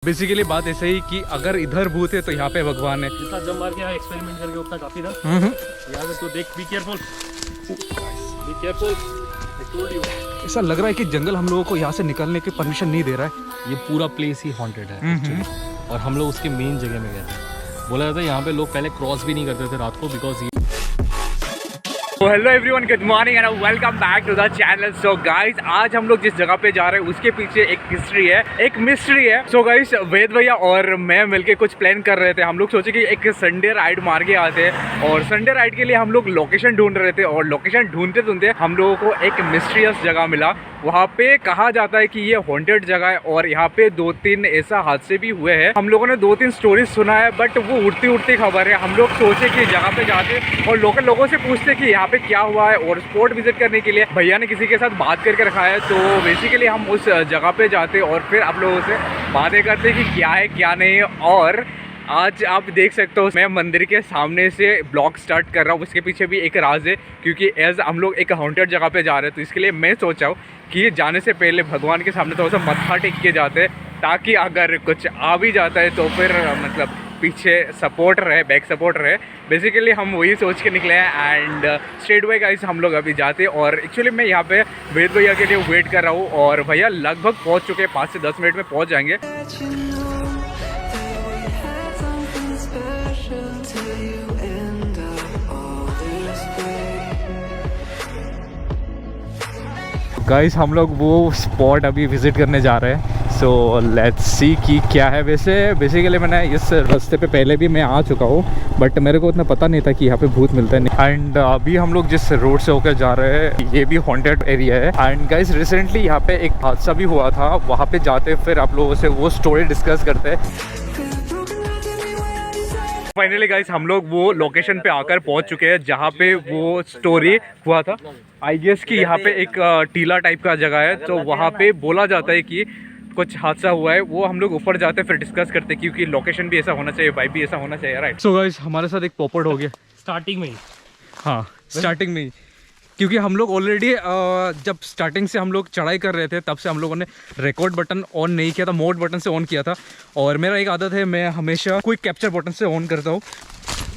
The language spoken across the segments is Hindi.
बेसिकली बात ऐसे ही कि अगर इधर भूत है तो यहाँ पे भगवान है। जितना जम मार के यहाँ एक्सपेरिमेंट करके उतना काफी था। यहाँ से तो देख, be careful, be careful, I told you. ऐसा लग रहा है कि जंगल हम लोगों को यहाँ से निकलने की परमिशन नहीं दे रहा है। ये पूरा प्लेस ही हॉन्टेड है एक्चुअली, और हम लोग उसके मेन जगह में गए थे। बोला जाता है यहाँ पे लोग पहले क्रॉस भी नहीं करते थे रात को, because hello everyone, good morning and welcome back to the channel. So guys, आज हम लोग जिस जगह पे जा रहे हैं उसके पीछे एक हिस्ट्री है, एक मिस्ट्री है। सो गाइस, वेद भैया और मैं मिलके कुछ प्लान कर रहे थे। हम लोग सोचे कि एक संडे राइड मार के आते हैं, और संडे राइड के लिए हम लोग लोकेशन ढूंढ रहे थे। और लोकेशन ढूंढते ढूंढते हम लोगों को एक मिस्ट्रियस जगह मिला। वहाँ पे कहा जाता है कि ये हॉन्टेड जगह है, और यहाँ पे 2-3 ऐसा हादसे भी हुए हैं। हम लोगों ने 2-3 स्टोरीज सुना है, बट वो उड़ती उड़ती खबर है। हम लोग सोचे कि जगह पे जाते और लोकल लोगों से पूछते कि यहाँ पे क्या हुआ है, और स्पॉट विजिट करने के लिए भैया ने किसी के साथ बात करके रखा है। तो बेसिकली हम उस जगह पे जाते और फिर आप लोगों से बातें करते कि क्या है क्या नहीं। और आज आप देख सकते हो, मैं मंदिर के सामने से ब्लॉग स्टार्ट कर रहा हूँ। उसके पीछे भी एक राज है, क्योंकि एज हम लोग एक हॉन्टेड जगह पे जा रहे हैं। तो इसके लिए मैं सोचा हूँ कि जाने से पहले भगवान के सामने थोड़ा सा मत्था टेक के जाते हैं, ताकि अगर कुछ आ भी जाता है तो फिर मतलब पीछे सपोर्ट रहे, बैक सपोर्ट रहे। बेसिकली हम वही सोच के निकले हैं। एंड स्ट्रेट वे गाइस हम लोग अभी जाते हैं। और एक्चुअली मैं यहाँ पे वेद भैया के लिए वेट कर रहा हूँ, और भैया लगभग पहुँच चुके हैं। 5 से 10 मिनट में पहुँच जाएंगे। गाइस, हम लोग वो स्पॉट अभी विज़िट करने जा रहे हैं। सो लेट्स सी कि क्या है। वैसे बेसिकली मैंने इस रास्ते पे पहले भी मैं आ चुका हूँ, बट मेरे को उतना पता नहीं था कि यहाँ पे भूत मिलता है। एंड अभी हम लोग जिस रोड से होकर जा रहे हैं ये भी हॉन्टेड एरिया है। एंड गाइस, रिसेंटली यहाँ पे एक हादसा भी हुआ था। वहाँ पे जाते फिर आप लोगों से वो स्टोरी डिस्कस करते हैं। फाइनली गाइस, हम लोग वो लोकेशन पे आकर पहुंच चुके हैं जहाँ पे वो स्टोरी हुआ था। आई गेस कि यहाँ पे एक टीला टाइप का जगह है, तो वहाँ पे बोला जाता है कि कुछ हादसा हुआ है। वो हम लोग ऊपर जाते फिर डिस्कस करते, क्योंकि लोकेशन भी ऐसा होना चाहिए, वाइब भी ऐसा होना चाहिए, राइट। सो गाइस, हमारे साथ एक पॉपट हो गया स्टार्टिंग में ही। हाँ, स्टार्टिंग में ही, क्योंकि हम लोग ऑलरेडी जब स्टार्टिंग से हम लोग चढ़ाई कर रहे थे तब से हम लोगों ने रिकॉर्ड बटन ऑन नहीं किया था, मोड बटन से ऑन किया था। और मेरा एक आदत है, मैं हमेशा क्विक कैप्चर बटन से ऑन करता हूँ।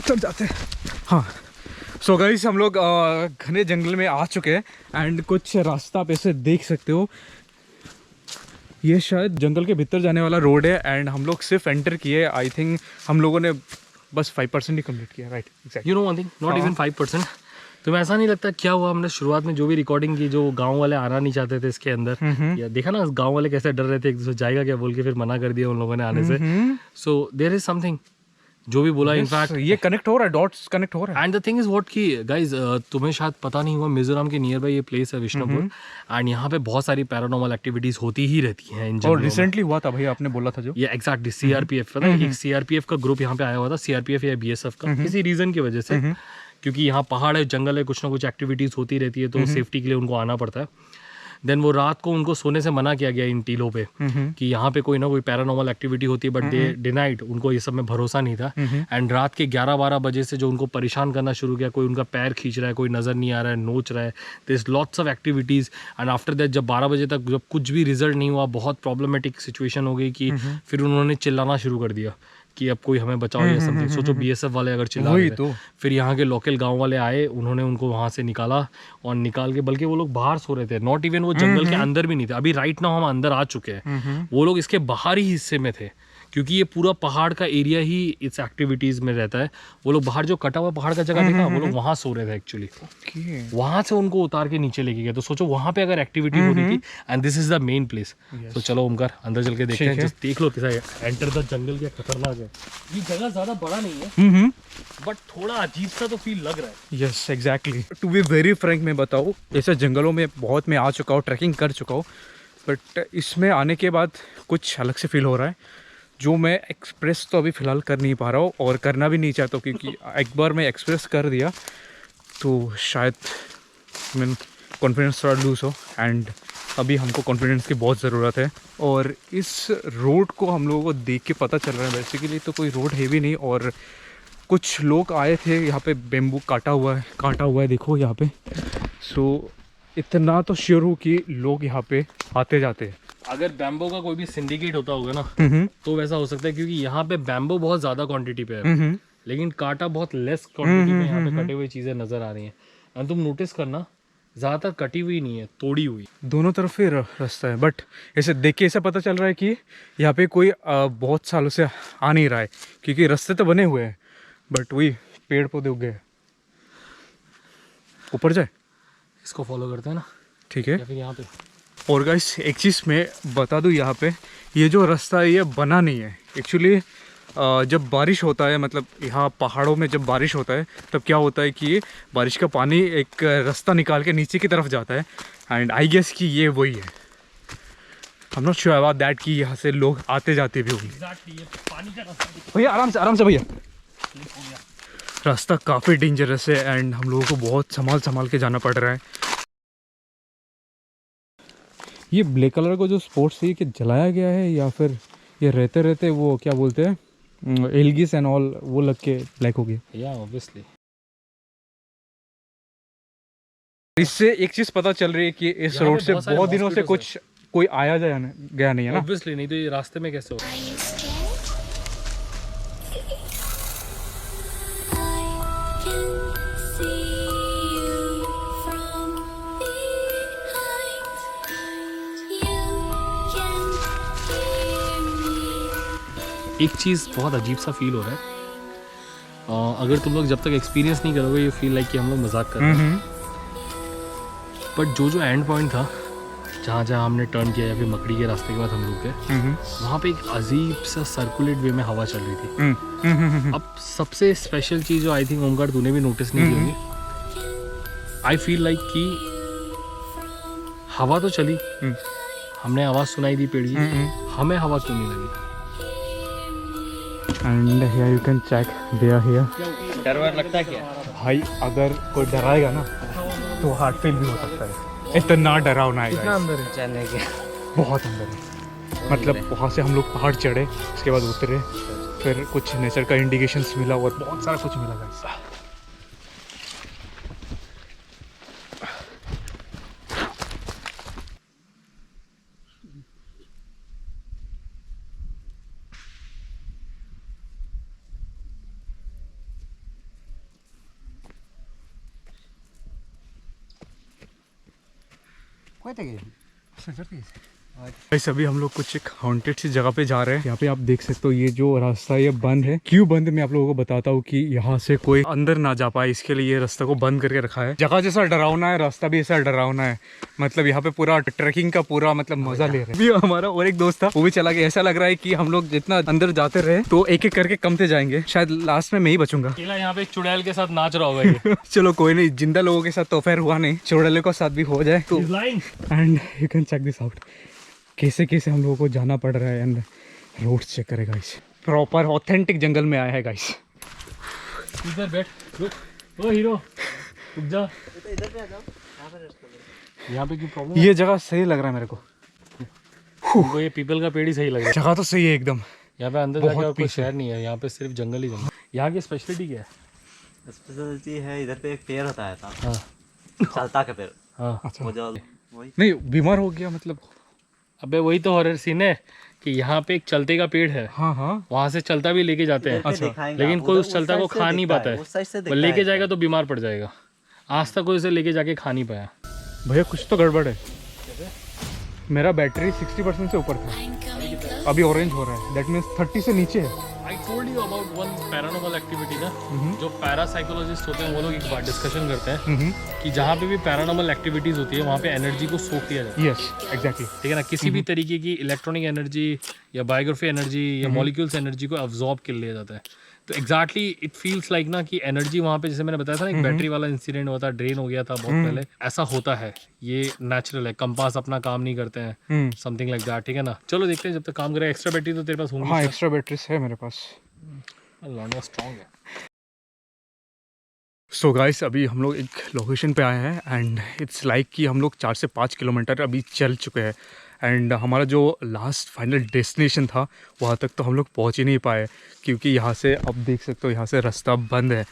चल जाते हैं। हाँ, सो गाइस, हम लोग घने जंगल में आ चुके हैं। एंड कुछ रास्ता आप ऐसे देख सकते हो, ये शायद जंगल के भीतर जाने वाला रोड है। एंड हम लोग सिर्फ एंटर किए, आई थिंक हम लोगों ने बस 5% ही कंप्लीट किया, right. Exactly, you know one thing, not even 5%। तुम्हें ऐसा नहीं लगता क्या हुआ, हमने शुरुआत में जो भी रिकॉर्डिंग की, जो गांव वाले आना नहीं चाहते थे इसके अंदर, या देखा ना गांव वाले कैसे डर रहे थे, एक दूसरे जाएगा क्या बोल के, फिर मना कर दिया उन लोगों ने आने से। सो देयर इज समथिंग जो भी बोला, इनफैक्ट ये कनेक्ट हो रहा है, डॉट्स कनेक्ट हो रहा है। And the thing is what कि गाइज, तुम्हें शायद पता नहीं हुआ, मिजोरम के नियर बाई ये प्लेस है विष्णुपुर। एंड यहाँ पे बहुत सारी पैरानॉर्मल एक्टिविटीज होती ही रहती हैं इन जगहों और में। रिसेंटली हुआ था भाई, आपने बोला था जो ये एग्जैक्टली सीआरपीएफ, पता है, एक सीआरपीएफ का ग्रुप यहाँ पे आया हुआ था, सीआरपीएफ या बीएसएफ का, किसी रीजन की वजह से, क्योंकि यहाँ पहाड़ है, जंगल है, कुछ ना कुछ एक्टिविटीज होती रहती है, तो सेफ्टी के लिए उनको आना पड़ता है। देन वो रात को उनको सोने से मना किया गया इन टीलों पे, कि यहाँ पे कोई ना कोई पैरानॉर्मल एक्टिविटी होती है, बट दे डिनाइड, उनको ये सब में भरोसा नहीं था। एंड रात के 11-12 बजे से जो उनको परेशान करना शुरू किया, कोई उनका पैर खींच रहा है, कोई नज़र नहीं आ रहा है, नोच रहा है, there is lots of activities. And after that जब 12 बजे तक जब कुछ भी रिजल्ट नहीं हुआ, बहुत प्रॉब्लमेटिक सिचुएशन हो गई कि फिर उन्होंने चिल्लाना शुरू कर दिया कि अब कोई हमें बचाओ या समथिंग। सोचो बीएसएफ वाले अगर चिल्ला रहे थे, फिर यहाँ के लोकल गांव वाले आए, उन्होंने उनको वहाँ से निकाला, और निकाल के, बल्कि वो लोग बाहर सो रहे थे, नॉट इवन वो जंगल के अंदर भी नहीं थे। अभी राइट नाउ हम अंदर आ चुके हैं, वो लोग इसके बाहरी हिस्से में थे, क्योंकि ये पूरा पहाड़ का एरिया ही इस एक्टिविटीज में रहता है। वो लोग बाहर जो कटा हुआ पहाड़ का जगह देखा, वो लोग वहाँ सो रहे थे एक्चुअली। वहाँ से उनको उतार के नीचे लेके गए। तो सोचो वहाँ पे अगर एक्टिविटी हो रही थी, and this is the main place. तो चलो ओमकार, अंदर चल के देखते हैं। जस्ट देख लो कैसा एंटर द जंगल, क्या खतरनाक है। ये जगह ज्यादा बड़ा नहीं है, बट थोड़ा अजीब सा तो फील लग रहा है। Yes exactly, to be very frank मैं बताऊँ, ऐसे जंगलों में बहुत मैं आ चुका हूँ, ट्रैकिंग कर चुका हूँ, बट इसमें आने के बाद कुछ अलग से फील हो रहा है, जो मैं एक्सप्रेस तो अभी फ़िलहाल कर नहीं पा रहा हूँ, और करना भी नहीं चाहता हूँ, क्योंकि एक बार मैं एक्सप्रेस कर दिया तो शायद मैं कॉन्फिडेंस थोड़ा लूज़ हो। एंड अभी हमको कॉन्फिडेंस की बहुत ज़रूरत है। और इस रोड को हम लोगों को देख के पता चल रहा है, बेसिकली तो कोई रोड है भी नहीं, और कुछ लोग आए थे यहाँ पे, बेम्बू काटा हुआ है देखो यहाँ पे। सो इतना तो श्योर हूँ कि लोग यहाँ पे आते जाते हैं, अगर बैम्बो का कोई भी सिंडिकेट होता होगा ना तो वैसा हो सकता है, क्योंकि यहाँ पे बैम्बो बहुत ज़्यादा क्वांटिटी पे है लेकिन कांटा बहुत लेस क्वांटिटी में यहाँ पे कटे हुए चीज़ें नज़र आ रही हैं। और तुम नोटिस करना ज़्यादातर कटी हुई नहीं है, तोड़ी हुई। दोनों तरफ ही रास्ता है, बट ऐसे देख के ऐसा पता चल रहा है कि यहाँ पे कोई बहुत सालों से आ नहीं रहा है, क्योंकि रास्ते तो बने हुए हैं बट वही पेड़ पौधे उग गए। ऊपर जाए, इसको फॉलो करते हैं ना, ठीक है। या फिर यहाँ पे। और गाइस एक चीज़ मैं बता दूँ, यहाँ पे ये जो रास्ता है ये बना नहीं है एक्चुअली। जब बारिश होता है, मतलब यहाँ पहाड़ों में जब बारिश होता है तब क्या होता है कि बारिश का पानी एक रास्ता निकाल के नीचे की तरफ जाता है, एंड आई गेस कि ये वही है। I am not sure about that कि यहाँ से लोग आते जाते भी होंगे। भैया आराम से भैया, रास्ता काफ़ी डेंजरस है एंड हम लोगों को बहुत संभाल के जाना पड़ रहा है। ये ब्लैक कलर का जो स्पोर्ट्स है कि जलाया गया है या फिर ये रहते वो क्या बोलते हैं एल्गीस एंड ऑल वो लग के ब्लैक हो गया। या ऑब्वियसली इससे एक चीज़ पता चल रही है कि इस रोड से बहुत दिनों से कुछ कोई आया गया नहीं है ना। ऑब्वियसली नहीं तो ये रास्ते में कैसे हो। एक चीज़ बहुत अजीब सा फील हो रहा है, अगर तुम लोग जब तक एक्सपीरियंस नहीं करोगे ये फील लाइक कि हम लोग मजाक कर रहे हैं। बट जो एंड पॉइंट था जहाँ जहाँ हमने टर्न किया या फिर मकड़ी के रास्ते के बाद हम रुके, वहाँ पे एक अजीब सा सर्कुलेट वे में हवा चल रही थी। अब सबसे स्पेशल चीज़ जो आई थिंक ओमकार तूने भी नोटिस नहीं की होगी, आई फील लाइक कि हवा तो चली, हमने आवाज़ सुनाई दी पेड़ की, हमें हवा क्यों नहीं लगी। And here you can check there here. डर वर लगता है क्या भाई? अगर कोई डराएगा ना तो हार्ट फेल भी हो सकता है, इतना डरावना है। कितना अंदर है चलने के? बहुत अंदर है, मतलब वहाँ से हम लोग पहाड़ चढ़े, उसके बाद उतरे, फिर कुछ नेचर का इंडिकेशंस मिला और बहुत सारा कुछ मिला गाइस। गाइस अभी हम लोग कुछ एक हॉन्टेड सी जगह पे जा रहे हैं। यहाँ पे आप देख सकते हो ये जो रास्ता ये बंद है। क्यों बंद, मैं आप लोगों को बताता हूँ कि यहाँ से कोई अंदर ना जा पाए, इसके लिए ये रास्ता को बंद करके रखा है। जगह जैसा डरावना है, रास्ता भी ऐसा डरावना है, मतलब यहाँ पे पूरा ट्रैकिंग का पूरा मतलब मजा ले रहे हैं। भी हमारा और एक दोस्त था, वो भी चला गया। ऐसा लग रहा है कि हम लोग जितना अंदर जाते रहे तो एक एक करके कमते जाएंगे, शायद लास्ट में मैं ही बचूंगा। अकेला यहाँ पे एक चुड़ैल के साथ नाच रहा होगा ये। चलो कोई नहीं, जिंदा लोगों के साथ तो फिर हुआ नहीं, चुड़ैलों के साथ भी हो जाए तो। And you can check this out, कैसे कैसे हम लोगों को जाना पड़ रहा है एंड रोड चेक करें गाइस। प्रॉपर ऑथेंटिक जंगल में आया है गाइस। इधर बैठ, रुक, ओ हीरो रुक जा। यहाँ पे क्यों प्रॉब्लम? ये जगह सही लग रहा है मेरे को। तुमको ये पीपल का पेड़ ही सही लग रहा है? जगह तो सही है एकदम। यहाँ पे अंदर जाके कोई शहर नहीं है, यहाँ पे सिर्फ जंगल ही जंगल। यहाँ की स्पेशलिटी क्या है? स्पेशलिटी है इधर पे एक पेड़ होता है था, चलता का पेड़। हाँ अच्छा, वो जो वही नहीं बीमार हो गया मतलब? अबे वही तो हॉरर सीन है कि यहाँ पे एक चलते का पेड़ है, हाँ हाँ, वहाँ से चलता भी लेके जाते हैं। अच्छा, लेकिन कोई उस चलता को खा नहीं पाता है, वो लेके जाएगा तो बीमार पड़ जाएगा। आज तक कोई उसे लेके जाके खा नहीं पाया। भैया कुछ तो गड़बड़ है। मेरा बैटरी 60% से ऊपर था, अभी ऑरेंज हो रहा है, दैट मीन्स 30 से नीचे है। I told you about one paranormal activity ना, जो पैरासाइकोलॉजिस्ट होते हैं वो लोग एक बार डिस्कशन करते हैं कि जहाँ पे भी पैरानॉर्मल एक्टिविटीज होती है वहाँ पे एनर्जी को सोख लिया जाता है। यस एग्जैक्टली, ठीक है ना, किसी भी तरीके की इलेक्ट्रॉनिक एनर्जी या बायोग्राफी एनर्जी या मॉलिक्यूल्स एनर्जी को अब्जॉर्ब कर लिया जाता है। तो एग्जैक्टली इट फील्स लाइक ना कि एनर्जी वहाँ पे, जैसे मैंने बताया था ना एक बैटरी वाला इंसिडेंट हुआ था, ड्रेन हो गया था बहुत पहले, ऐसा होता है, ये नेचुरल है। कंपास अपना काम नहीं करते हैं, समथिंग लाइक दैट। ठीक है ना, चलो देखते हैं जब तक काम करे। एक्स्ट्रा बैटरी तो तेरे पास होंगी? हाँ एक्स्ट्रा बैटरीज है मेरे पास, लॉन्डा स्ट्रॉन्ग है। सो गाइस अभी हम लोग एक लोकेशन पे आए हैं एंड इट्स लाइक कि हम लोग 4 से 5 किलोमीटर अभी चल चुके हैं एंड हमारा जो लास्ट फाइनल डेस्टिनेशन था वहाँ तक तो हम लोग पहुँच ही नहीं पाए, क्योंकि यहाँ से अब देख सकते हो यहाँ से रास्ता बंद है।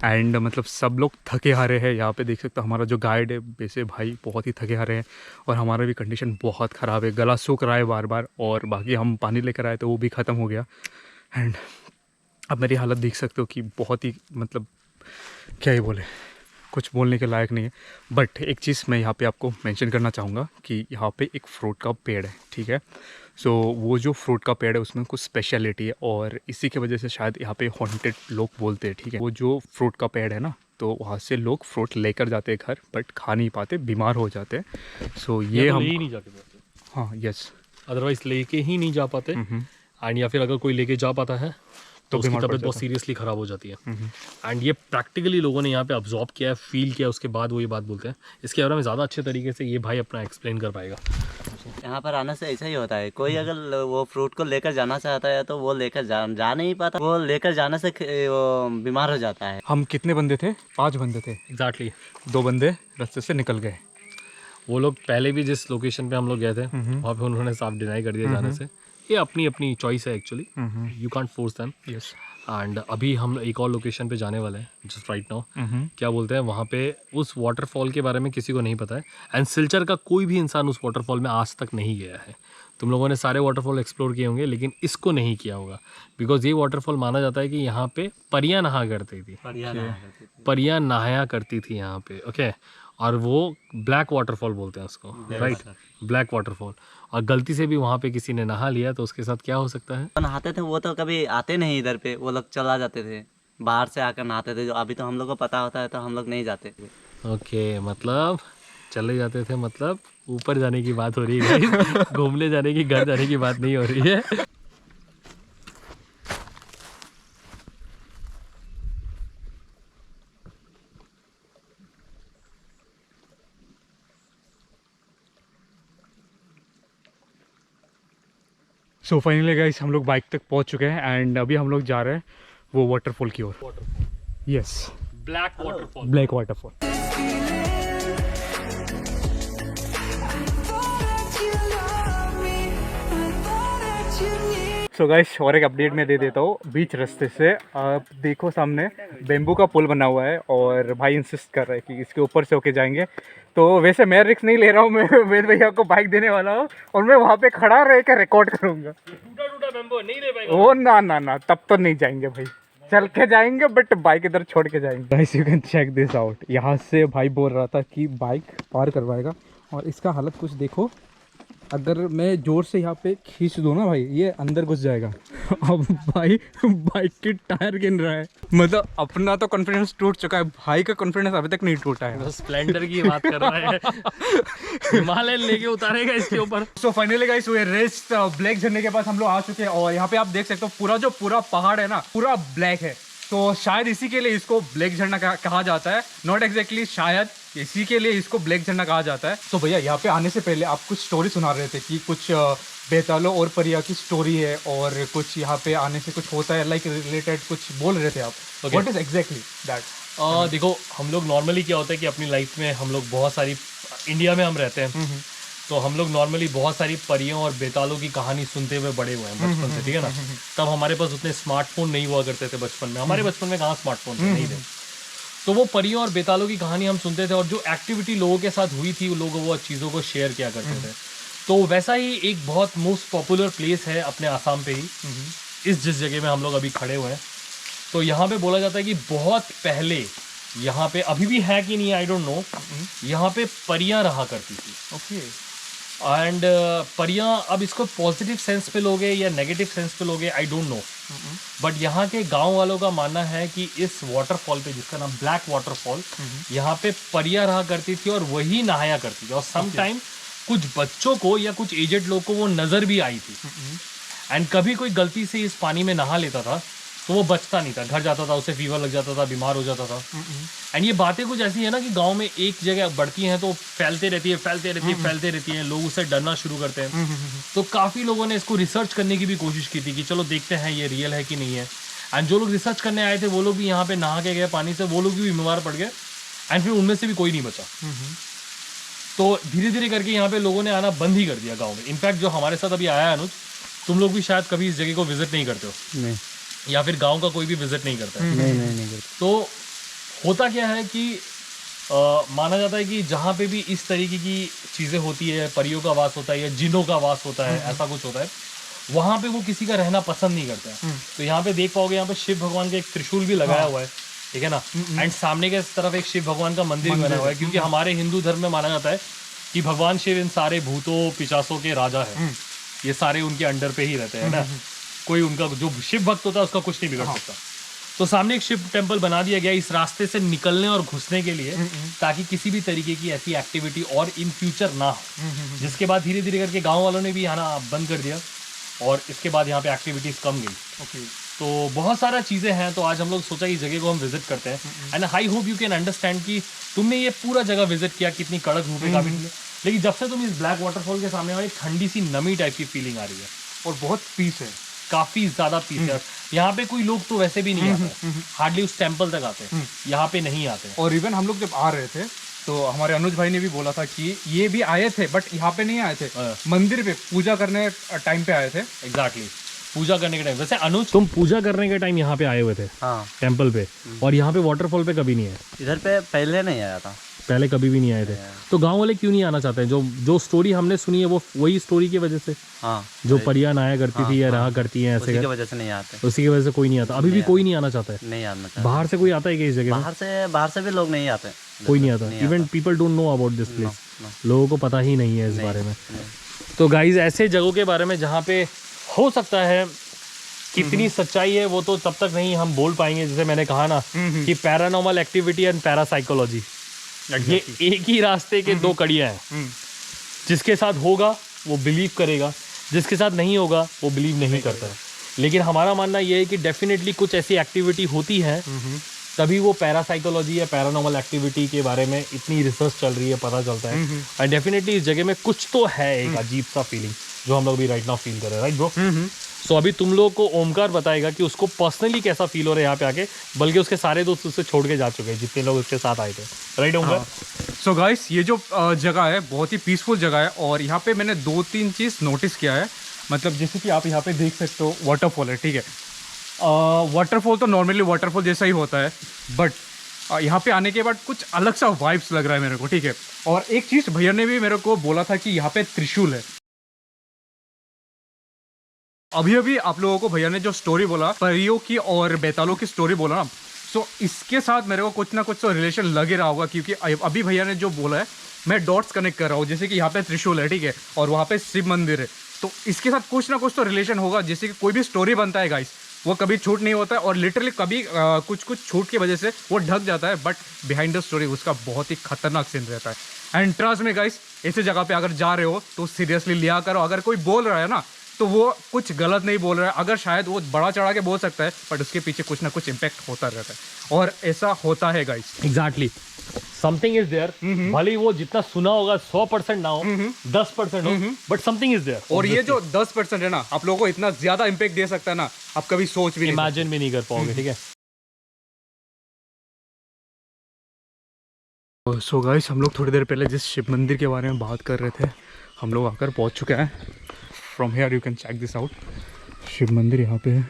एंड मतलब सब लोग थके हारे हैं। यहाँ पे देख सकते हो हमारा जो गाइड है वैसे भाई बहुत ही थके हारे हैं, और हमारा भी कंडीशन बहुत ख़राब है, गला सूख रहा है बार बार, और बाकी हम पानी लेकर आए तो वो भी ख़त्म हो गया। एंड अब मेरी हालत देख सकते हो कि बहुत ही मतलब क्या ही बोले, कुछ बोलने के लायक नहीं है। बट एक चीज़ मैं यहाँ पे आपको मेंशन करना चाहूँगा कि यहाँ पे एक फ्रूट का पेड़ है, ठीक है। सो वो जो फ्रूट का पेड़ है उसमें कुछ स्पेशलिटी है, और इसी की वजह से शायद यहाँ पे हॉन्टेड लोग बोलते हैं, ठीक है। वो जो फ्रूट का पेड़ है ना, तो वहाँ से लोग फ्रूट लेकर जाते हैं घर, बट खा नहीं पाते, बीमार हो जाते हैं। सो ये तो हम ले ही नहीं जाते, हाँ यस, अदरवाइज लेके ही नहीं जा पाते। एंड या फिर अगर कोई लेके जा पाता है तो उसकी तबीयत बहुत सीरियसली ख़राब हो जाती है। एंड ये प्रैक्टिकली लोगों ने यहाँ पे अब्जॉर्ब किया है, फील किया, उसके बाद वो ये बात बोलते हैं। इसके बारे में ज़्यादा अच्छे तरीके से ये भाई अपना एक्सप्लेन कर पाएगा। यहाँ पर आने से ऐसा ही होता है, कोई अगर वो फ्रूट को लेकर जाना चाहता है तो वो लेकर जा नहीं पाता, वो लेकर जाने से वो बीमार हो जाता है। हम कितने बंदे थे? 5 बंदे थे एग्जैक्टली। 2 बंदे रास्ते से निकल गए। वो लोग पहले भी जिस लोकेशन पे हम लोग गए थे वहाँ पे उन्होंने साफ डिनाई कर दिया जाने से। ये अपनी अपनी चॉइस है actually, you can't force them. Yes. And अभी हम एक और लोकेशन पे जाने वाले हैं जस्ट राइट नाउ। क्या बोलते हैं वहाँ पे, उस वाटरफॉल के बारे में किसी को नहीं पता है, एंड सिलचर का कोई भी इंसान उस वाटरफॉल में आज तक नहीं गया है। तुम लोगों ने सारे वाटरफॉल एक्सप्लोर किए होंगे लेकिन इसको नहीं किया होगा, बिकॉज ये वाटरफॉल माना जाता है कि यहाँ पे परियां नहा करती थी, परियां नहाया करती थी यहाँ पे, ओके। और वो ब्लैक वाटरफॉल बोलते हैं उसको, राइट, ब्लैक वाटरफॉल। और गलती से भी वहाँ पे किसी ने नहा लिया तो उसके साथ क्या हो सकता है? नहाते थे वो तो कभी आते नहीं इधर पे, वो लोग चला जाते थे, बाहर से आकर नहाते थे। जो अभी तो हम लोग को पता होता है तो हम लोग नहीं जाते थे। ओके, मतलब चले जाते थे, मतलब ऊपर जाने की बात हो रही है, घूमने जाने की, घर जाने की बात नहीं हो रही है। सो फाइनली गाइस हम लोग बाइक तक पहुंच चुके हैं, एंड अभी हम लोग जा रहे हैं वो वाटरफॉल की ओर। Yes, black waterfall, black waterfall. So guys और एक अपडेट मैं दे देता हूँ। बीच रास्ते से आप देखो सामने बेम्बू का पुल बना हुआ है, और भाई इंसिस्ट कर रहे हैं कि इसके ऊपर से होके जाएंगे। तो वैसे मैं रिस्क नहीं ले रहा हूँ, मैं वेद भैया को बाइक देने वाला हूँ, और मैं वहाँ पे खड़ा रह कर रिकॉर्ड करूँगा। टूटा बेम्बू नहीं ले पाएगा ओ ना तब तो नहीं जाएंगे भाई, चल के जाएंगे बट बाइक इधर छोड़ के जाएंगे। Guys you can check this out. यहाँ से भाई बोल रहा था कि बाइक पार करवाएगा, और इसका हालत कुछ देखो, अगर मैं जोर से यहाँ पे खींच दूँ ना भाई, ये अंदर घुस जाएगा। अब भाई बाइक की टायर गिन रहा है, मतलब अपना तो कॉन्फिडेंस टूट चुका है, भाई का कॉन्फिडेंस अभी तक नहीं टूटा है। तो स्प्लेंडर की बात कर रहा है, हिमालय लेके उतारेगा इसके ऊपर। सो फाइनली गाइस वो रेस्ट ब्लैक झरने के पास हम लोग आ चुके हैं, और यहाँ पे आप देख सकते हो पूरा पहाड़ है ना, पूरा ब्लैक है। तो शायद इसी के लिए इसको ब्लैक झरना कहा जाता है, नॉट एग्जैक्टली, शायद इसी के लिए इसको ब्लैक झरना कहा जाता है। तो भैया यहाँ पे आने से पहले आप कुछ स्टोरी सुना रहे थे कि कुछ बेतालों और परिया की स्टोरी है, और कुछ यहाँ पे आने से कुछ होता है लाइक रिलेटेड, कुछ बोल रहे थे आप। What is exactly that? देखो हम लोग नॉर्मली क्या होता है कि अपनी लाइफ में हम लोग बहुत सारी, इंडिया में हम रहते हैं तो हम लोग नॉर्मली बहुत सारी परियों और बेतालों की कहानी सुनते हुए बड़े हुए हैं बचपन से, ठीक है ना। तब हमारे पास उतने स्मार्टफोन नहीं हुआ करते थे बचपन में, हमारे बचपन में कहाँ स्मार्टफोन थे, नहीं थे। तो वो परियों और बेतालों की कहानी हम सुनते थे, और जो एक्टिविटी लोगों के साथ हुई थी लोग वो चीज़ों को शेयर किया करते थे। तो वैसा ही एक बहुत मोस्ट पॉपुलर प्लेस है अपने आसाम पे ही, जिस जगह में हम लोग अभी खड़े हुए हैं। तो यहाँ पे बोला जाता है कि बहुत पहले यहाँ पे, अभी भी है कि नहीं आई डोंट नो, यहाँ पे परियां रहा करती थी। ओके। एंड परियां, अब इसको पॉजिटिव सेंस पे लोगे या नेगेटिव सेंस पे लोगे आई डोंट नो, बट यहाँ के गांव वालों का मानना है कि इस वाटरफॉल पे, जिसका नाम ब्लैक वाटरफॉल, यहाँ पे परियां रहा करती थी और वही नहाया करती थी, और सम टाइम कुछ बच्चों को या कुछ एजेड लोग को वो नजर भी आई थी। एंड कभी कोई गलती से इस पानी में नहा लेता था तो वो बचता नहीं था, घर जाता था, उसे फीवर लग जाता था, बीमार हो जाता था। एंड ये बातें कुछ ऐसी है ना कि गांव में एक जगह बढ़ती हैं तो फैलते रहती है, लोग उसे डरना शुरू करते हैं। तो काफ़ी लोगों ने इसको रिसर्च करने की भी कोशिश की थी कि चलो देखते हैं ये रियल है कि नहीं है। एंड जो लोग रिसर्च करने आए थे वो लोग भी यहाँ पे नहा के गए पानी से, वो लोग भी बीमार पड़ गए, एंड फिर उनमें से भी कोई नहीं बचा। तो धीरे धीरे करके यहाँ पे लोगों ने आना बंद ही कर दिया गाँव में। इनफैक्ट जो हमारे साथ अभी आया है अनुज, तुम लोग भी शायद कभी इस जगह को विजिट नहीं करते हो, नहीं या फिर गांव का कोई भी विजिट नहीं करता है। नहीं करते। तो होता क्या है कि माना जाता है कि जहाँ पे भी इस तरीके की चीज़ें होती है, परियों का वास होता है या जिनों का वास होता है, ऐसा कुछ होता है, वहाँ पे वो किसी का रहना पसंद नहीं करता है। तो यहाँ पे देख पाओगे, यहाँ पे शिव भगवान का एक त्रिशूल भी लगाया हुआ है, ठीक है ना, एंड सामने के तरफ एक शिव भगवान का मंदिर बना हुआ है, क्योंकि हमारे हिंदू धर्म में माना जाता है कि भगवान शिव इन सारे भूतों पिशाचों के राजा है, ये सारे उनके अंडर पे ही रहते हैं ना, कोई उनका जो शिव भक्त होता है उसका कुछ नहीं बिगड़ सकता। तो सामने एक शिव टेम्पल बना दिया गया इस रास्ते से निकलने और घुसने के लिए, ताकि किसी भी तरीके की ऐसी एक्टिविटी और इन फ्यूचर ना हो। जिसके बाद धीरे धीरे करके गांव वालों ने भी आना बंद कर दिया और इसके बाद यहाँ पे एक्टिविटीज कम गई। तो बहुत सारा चीज़ें हैं, तो आज हम लोग सोचा इस जगह को हम विजिट करते हैं, and I hope you can understand कि तुमने ये पूरा जगह विजिट किया, कितनी कड़क धूप है काफी, लेकिन जब से तुम इस ब्लैक वाटरफॉल के सामने हो, एक ठंडी सी नमी टाइप की फीलिंग आ रही है और बहुत पीस है, काफी ज्यादा पीस है। यहाँ पे कोई लोग तो वैसे भी नहीं आते, हार्डली उस टेम्पल तक आते हैं, यहाँ पे नहीं आते। और इवन हम लोग जब आ रहे थे तो हमारे अनुज भाई ने भी बोला था कि ये भी आए थे, बट यहाँ पे नहीं आए थे, मंदिर पे पूजा करने टाइम पे आए थे। एग्जैक्टली, पूजा करने के टाइम। वैसे अनुज, तुम पूजा करने के टाइम यहाँ पे आए हुए थे? हाँ, टेम्पल पे, और यहाँ पे वाटरफॉल पे कभी नहीं आए? इधर पे पहले नहीं आया था, पहले कभी भी नहीं आए थे। तो गांव वाले क्यों नहीं आना चाहते हैं? जो स्टोरी हमने सुनी है वो वही स्टोरी की वजह से, हाँ, जो परियां आया करती थी या रहा करती हैं ऐसे, उसी की वजह से नहीं आते, उसी की वजह से कोई नहीं आता। अभी भी कोई नहीं आना चाहता है? नहीं आना चाहते। बाहर से कोई आता है क्या इस जगह में? बाहर से भी लोग नहीं आते, कोई नहीं आता। Even people don't know about this place, लोगों को पता ही नहीं है इस बारे में। तो गाइज, ऐसे जगहों के बारे में जहाँ पे हो सकता है कितनी सच्चाई है वो तो तब तक नहीं हम बोल पाएंगे। जैसे मैंने कहा ना कि पैरानॉर्मल एक्टिविटी एंड पैरासाइकोलॉजी, ये एक ही रास्ते के दो कड़ियाँ हैं। जिसके साथ होगा वो बिलीव करेगा, जिसके साथ नहीं होगा वो बिलीव नहीं करता है। लेकिन हमारा मानना ये है कि डेफिनेटली कुछ ऐसी एक्टिविटी होती है, तभी वो पैरासाइकोलॉजी या पैरानॉर्मल एक्टिविटी के बारे में इतनी रिसर्च चल रही है, पता चलता है। एंड डेफिनेटली इस जगह में कुछ तो है, एक अजीब सा फीलिंग जो हम लोग भी राइट नाउ फील कर रहे हैं, राइट ब्रो? सो अभी तुम लोग को ओमकार बताएगा कि उसको पर्सनली कैसा फील हो रहा है यहाँ पे आके, बल्कि उसके सारे दोस्त उससे छोड़ के जा चुके हैं जितने लोग उसके साथ आए थे, राइट ओमकार? सो गाइस, ये जो जगह है बहुत ही पीसफुल जगह है, और यहाँ पे मैंने 2-3 चीज़ नोटिस किया है। मतलब जैसे कि आप यहाँ पे देख सकते हो, वाटरफॉल है, ठीक है। वाटरफॉल तो नॉर्मली वाटरफॉल जैसा ही होता है, बट यहाँ पे आने के बाद कुछ अलग सा वाइब्स लग रहा है मेरे को, ठीक है। और एक चीज़ भैया ने भी मेरे को बोला था कि यहाँ पे त्रिशूल है। अभी अभी आप लोगों को भैया ने जो स्टोरी बोला, परियों की और बेतालों की स्टोरी बोला ना, सो इसके साथ मेरे को कुछ ना कुछ तो रिलेशन लग ही रहा होगा, क्योंकि अभी भैया ने जो बोला है मैं डॉट्स कनेक्ट कर रहा हूँ। जैसे कि यहाँ पे त्रिशूल है, ठीक है, और वहाँ पे शिव मंदिर है, तो इसके साथ कुछ ना कुछ तो रिलेशन होगा। जैसे कि कोई भी स्टोरी बनता है गाइस, वो कभी छूट नहीं होता है, और लिटरली कभी कुछ छूट की वजह से वो ढक जाता है, बट बिहाइंड द स्टोरी उसका बहुत ही खतरनाक सीन रहता है। एंड ट्रस्ट में गाइस, ऐसे जगह पे अगर जा रहे हो तो सीरियसली लिया करो। अगर कोई बोल रहा है ना, तो वो कुछ गलत नहीं बोल रहा है। अगर शायद वो बड़ा चढ़ा के बोल सकता है, बट उसके पीछे कुछ ना कुछ इम्पैक्ट होता रहता है, और ऐसा होता है guys. Exactly, something is there. भले ही वो जितना सुना होगा 100% ना हो, 10% हो, बट समथिंग इज देयर। और ये जो 10% है ना, आप लोगों को इतना ज्यादा इम्पैक्ट दे सकता है ना, आप कभी सोच भी इमेजिन भी नहीं कर पाओगे, ठीक है। सो गाइस, हम लोग थोड़ी देर पहले जिस शिव मंदिर के बारे में बात कर रहे थे, हम लोग आकर पहुंच चुके हैं। From here you can check this out. Shiv मंदिर यहाँ पे है।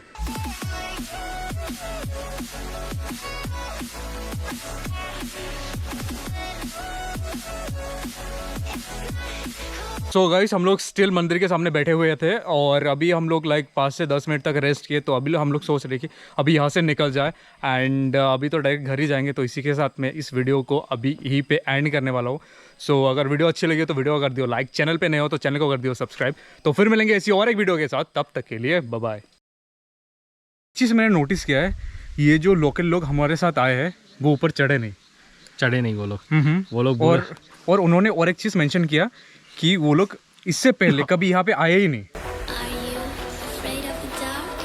सो गाइस, हम लोग स्टिल मंदिर के सामने बैठे हुए थे, और अभी हम लोग 5 से 10 मिनट तक रेस्ट किए। तो अभी हम लोग सोच रहे कि अभी यहाँ से निकल जाए, एंड अभी तो डायरेक्ट घर ही जाएंगे। तो इसी के साथ मैं इस वीडियो को अभी यहीं पे एंड करने वाला हूँ। सो अगर वीडियो अच्छी लगी तो वीडियो कर दियो लाइक, चैनल पे नए हो तो चैनल को कर दियो सब्सक्राइब। तो फिर मिलेंगे ऐसी और एक वीडियो के साथ, तब तक के लिए बाय बाय। चीज़ मैंने नोटिस किया है, ये जो लोकल लोग हमारे साथ आए हैं वो ऊपर चढ़े नहीं वो लोग और उन्होंने और एक चीज़ मेंशन किया कि वो लोग इससे पहले कभी यहाँ पे आए ही नहीं। Are you afraid of the dark?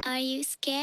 Are you scared?